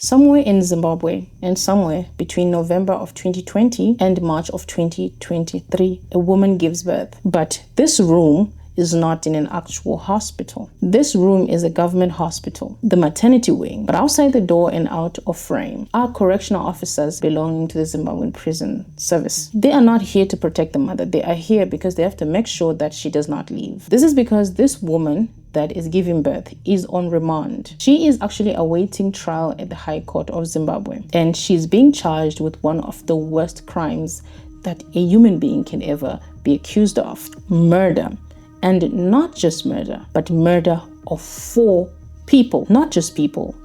Somewhere in Zimbabwe and somewhere between November of 2020 and March of 2023, a woman gives birth. But this room is not in an actual hospital. This room is a government hospital, the maternity wing. But outside the door and out of frame are correctional officers belonging to the Zimbabwean prison service. They are not here to protect the mother. They are here because they have to make sure that she does not leave. This is because this woman that is giving birth is on remand. She is actually awaiting trial at the High Court of Zimbabwe, and she's being charged with one of the worst crimes that a human being can ever be accused of: murder. And not just murder, but murder of 4 people. Not just people,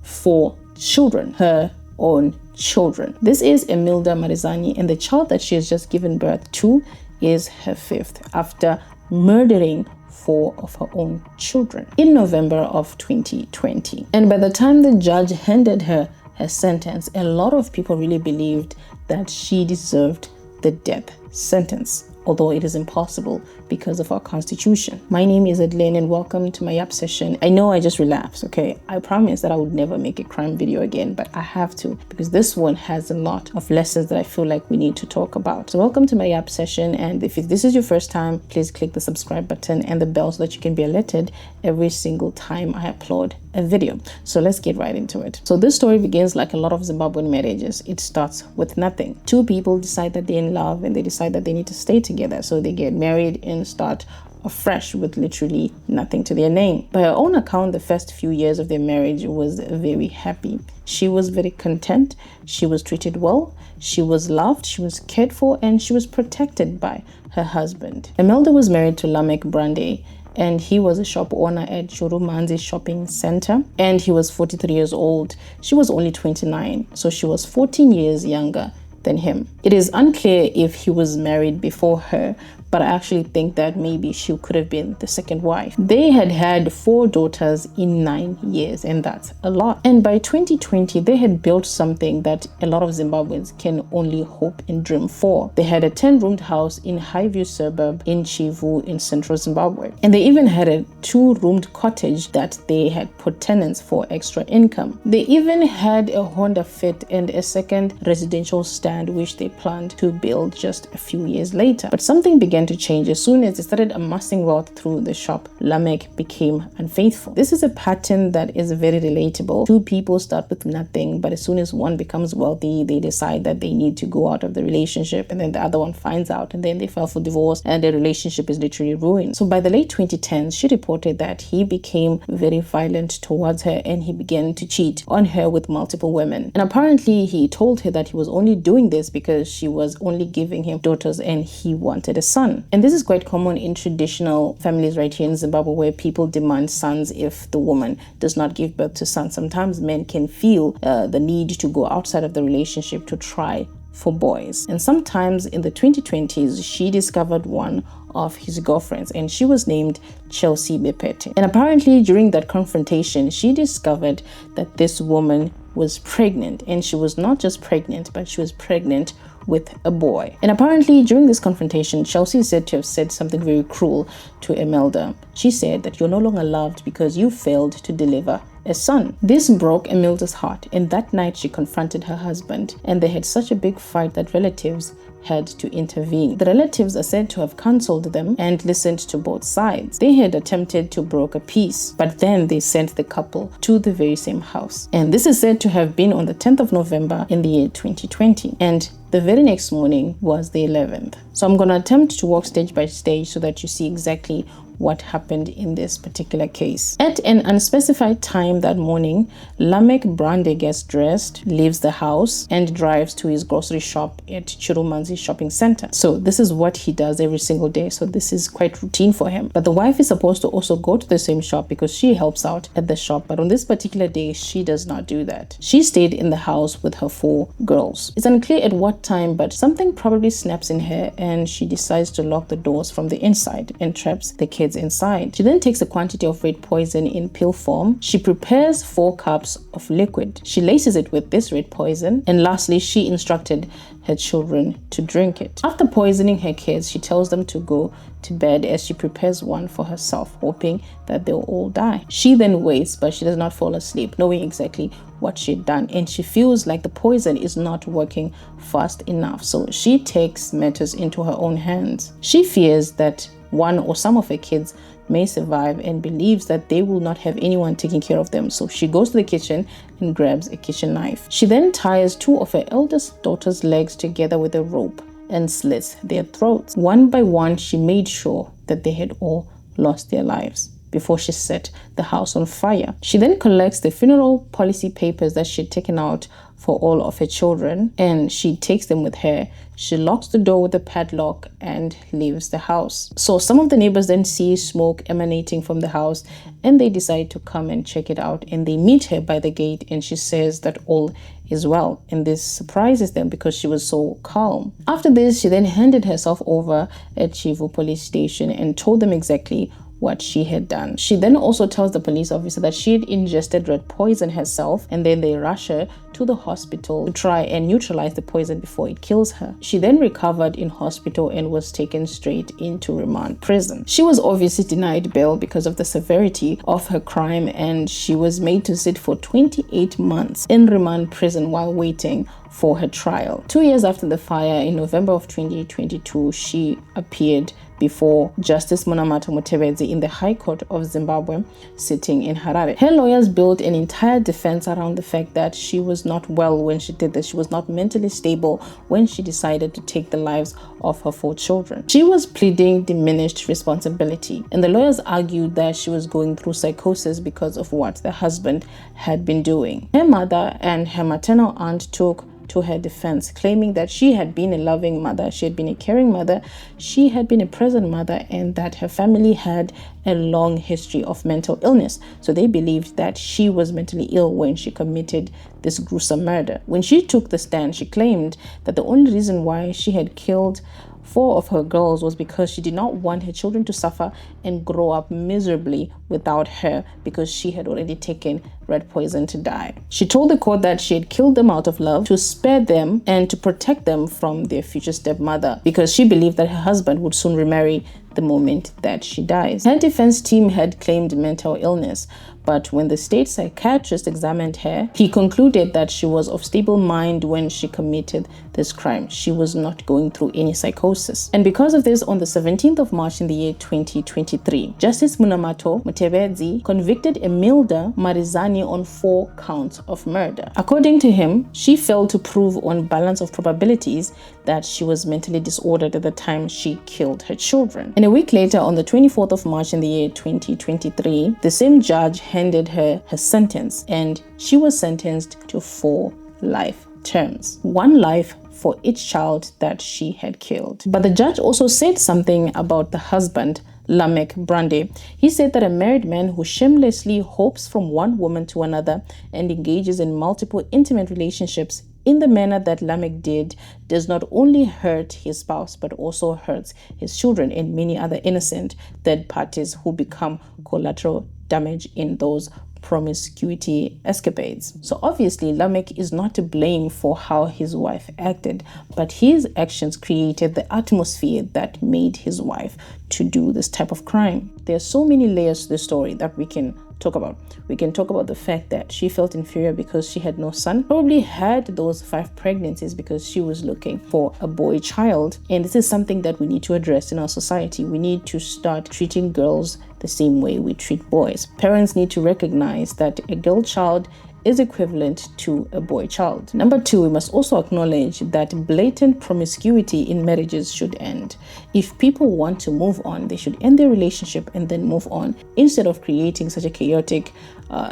4 children, her own children. This is Imelda Marizani, and the child that she has just given birth to is her 5th after murdering 4 of her own children in November of 2020. And by the time the judge handed her sentence, a lot of people really believed that she deserved the death sentence, although it is impossible because of our constitution. My name is Adlene and welcome to my Yap session. I know I just relapsed, okay? I promise that I would never make a crime video again, but I have to because this one has a lot of lessons that I feel like we need to talk about. So welcome to my Yap session, and if this is your first time, please click the subscribe button and the bell so that you can be alerted every single time I upload a video. So let's get right into it. So this story begins like a lot of Zimbabwean marriages. It starts with nothing. 2 people decide that they're in love and they decide that they need to stay together. So they get married and start afresh with literally nothing to their name. By her own account, the first few years of their marriage was very happy. She was very content. She was treated well. She was loved. She was cared for, and she was protected by her husband. Imelda was married to Lamek Brande, and he was a shop owner at Churumanzi Shopping Center, and he was 43 years old. She was only 29, so she was 14 years younger than him. It is unclear if he was married before her, but I actually think that maybe she could have been the second wife. They had had 4 daughters in 9 years, and that's a lot. And by 2020, they had built something that a lot of Zimbabweans can only hope and dream for. They had a 10-roomed house in Highview suburb in Chivu in central Zimbabwe. And they even had a 2-roomed cottage that they had put tenants for extra income. They even had a Honda Fit and a second residential stand, which they planned to build just a few years later. But something began to change. As soon as they started amassing wealth through the shop, Lamek became unfaithful. This is a pattern that is very relatable. 2 people start with nothing, but as soon as one becomes wealthy, they decide that they need to go out of the relationship, and then the other one finds out, and then they file for divorce, and the relationship is literally ruined. So by the late 2010s, she reported that he became very violent towards her, and he began to cheat on her with multiple women. And apparently he told her that he was only doing this because she was only giving him daughters and he wanted a son. And this is quite common in traditional families right here in Zimbabwe, where people demand sons if the woman does not give birth to sons. Sometimes men can feel the need to go outside of the relationship to try for boys. And sometimes in the 2020s, she discovered one of his girlfriends, and she was named Chelsea Bepete. And apparently during that confrontation, she discovered that this woman was pregnant, and she was not just pregnant, but she was pregnant with a boy. And apparently during this confrontation, Chelsea is said to have said something very cruel to Imelda. She said that you're no longer loved because you failed to deliver a son. This broke Imelda's heart, and that night she confronted her husband, and they had such a big fight that relatives had to intervene. The relatives are said to have counseled them and listened to both sides. They had attempted to broker peace, but then they sent the couple to the very same house. And this is said to have been on the 10th of November in the year 2020. And the very next morning was the 11th. So I'm going to attempt to walk stage by stage so that you see exactly what happened in this particular case. At an unspecified time that morning, Lamek Brande gets dressed, leaves the house, and drives to his grocery shop at Churumanzi Shopping Center. So this is what he does every single day. So this is quite routine for him. But the wife is supposed to also go to the same shop because she helps out at the shop. But on this particular day, she does not do that. She stayed in the house with her 4 girls. It's unclear at what time, but something probably snaps in her, and she decides to lock the doors from the inside and traps the kids kids inside. She then takes a quantity of red poison in pill form. She prepares 4 cups of liquid. She laces it with this red poison, and lastly, she instructed her children to drink it. After poisoning her kids, she tells them to go to bed as she prepares one for herself, hoping that they'll all die. She then waits, but she does not fall asleep, knowing exactly what she'd done, and she feels like the poison is not working fast enough, so she takes matters into her own hands. She fears that one or some of her kids may survive and believes that they will not have anyone taking care of them, so she goes to the kitchen and grabs a kitchen knife. She then ties 2 of her eldest daughter's legs together with a rope and slits their throats. One by one, she made sure that they had all lost their lives before she set the house on fire. She then collects the funeral policy papers that she had taken out for all of her children, and she takes them with her. She locks the door with a padlock and leaves the house. So some of the neighbors then see smoke emanating from the house, and they decide to come and check it out, and they meet her by the gate, and she says that all is well, and this surprises them because she was so calm. After this, she then handed herself over at Chivu police station and told them exactly what she had done. She then also tells the police officer that she had ingested red poison herself, and then they rush her to the hospital to try and neutralize the poison before it kills her. She then recovered in hospital and was taken straight into remand prison. She was obviously denied bail because of the severity of her crime, and she was made to sit for 28 months in remand prison while waiting for her trial. 2 years after the fire, in November of 2022, she appeared before Justice Munamato Mutebedzi in the High Court of Zimbabwe, sitting in Harare. Her lawyers built an entire defense around the fact that she was not well when she did this. She was not mentally stable when she decided to take the lives of her 4 children. She was pleading diminished responsibility, and the lawyers argued that she was going through psychosis because of what the husband had been doing. Her mother and her maternal aunt took to her defense, claiming that she had been a loving mother, she had been a caring mother, she had been a present mother, and that her family had a long history of mental illness. So they believed that she was mentally ill when she committed this gruesome murder. When she took the stand, she claimed that the only reason why she had killed 4 of her girls was because she did not want her children to suffer and grow up miserably without her, because she had already taken red poison to die. She told the court that she had killed them out of love, to spare them and to protect them from their future stepmother, because she believed that her husband would soon remarry the moment that she dies. Her defense team had claimed mental illness, but when the state psychiatrist examined her, he concluded that she was of stable mind when she committed this crime. She was not going through any psychosis. And because of this, on the 17th of March in the year 2023, Justice Munamato Mutebedzi convicted Emilda Marizani on 4 counts of murder. According to him, she failed to prove on balance of probabilities that she was mentally disordered at the time she killed her children. And a week later, on the 24th of March in the year 2023, the same judge handed her sentence, and she was sentenced to 4 life terms, 1 life for each child that she had killed. But the judge also said something about the husband, Lamek Brande. He said that a married man who shamelessly hops from one woman to another and engages in multiple intimate relationships in the manner that Lamek did does not only hurt his spouse, but also hurts his children and many other innocent third parties who become collateral damage in those promiscuity escapades. So obviously Lamek is not to blame for how his wife acted, but his actions created the atmosphere that made his wife to do this type of crime. There are so many layers to the story that we can talk about. We can talk about the fact that she felt inferior because she had no son, probably had those 5 pregnancies because she was looking for a boy child. And this is something that we need to address in our society. We need to start treating girls the same way we treat boys. Parents need to recognize that a girl child is equivalent to a boy child. Number 2, we must also acknowledge that blatant promiscuity in marriages should end. If people want to move on, they should end their relationship and then move on, instead of creating such a chaotic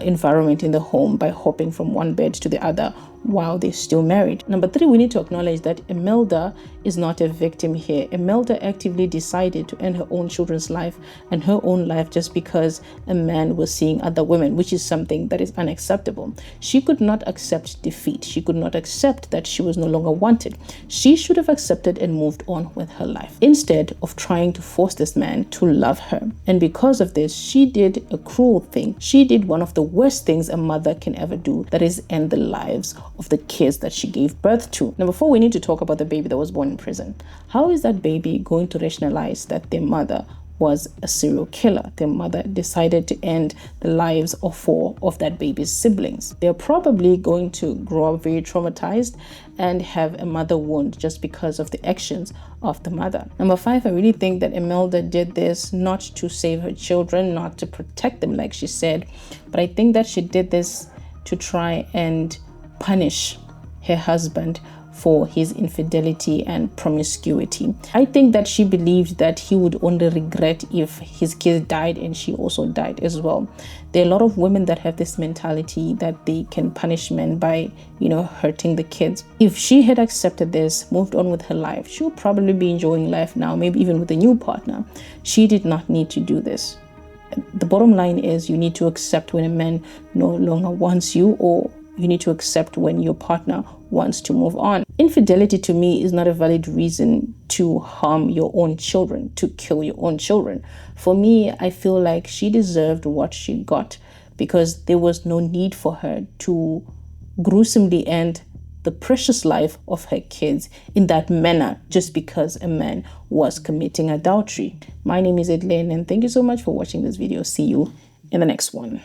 environment in the home by hopping from one bed to the other while they're still married. Number 3, we need to acknowledge that Imelda is not a victim here. Imelda actively decided to end her own children's life and her own life just because a man was seeing other women, which is something that is unacceptable. She could not accept defeat. She could not accept that she was no longer wanted. She should have accepted and moved on with her life instead of trying to force this man to love her. And because of this, she did a cruel thing. She did one of the worst things a mother can ever do, that is end the lives of the kids that she gave birth to. Number 4, we need to talk about the baby that was born in prison. How is that baby going to rationalize that their mother was a serial killer? Their mother decided to end the lives of 4 of that baby's siblings. They're probably going to grow up very traumatized and have a mother wound just because of the actions of the mother. Number 5, I really think that Imelda did this not to save her children, not to protect them like she said, but I think that she did this to try and punish her husband for his infidelity and promiscuity. I think that she believed that he would only regret if his kids died and she also died as well. There are a lot of women that have this mentality that they can punish men by, hurting the kids. If she had accepted this, moved on with her life, she would probably be enjoying life now, maybe even with a new partner. She did not need to do this. The bottom line is you need to accept when a man no longer wants you, or you need to accept when your partner wants to move on. Infidelity to me is not a valid reason to harm your own children, to kill your own children. For me, I feel like she deserved what she got because there was no need for her to gruesomely end the precious life of her kids in that manner just because a man was committing adultery. My name is Edlene, and thank you so much for watching this video. See you in the next one.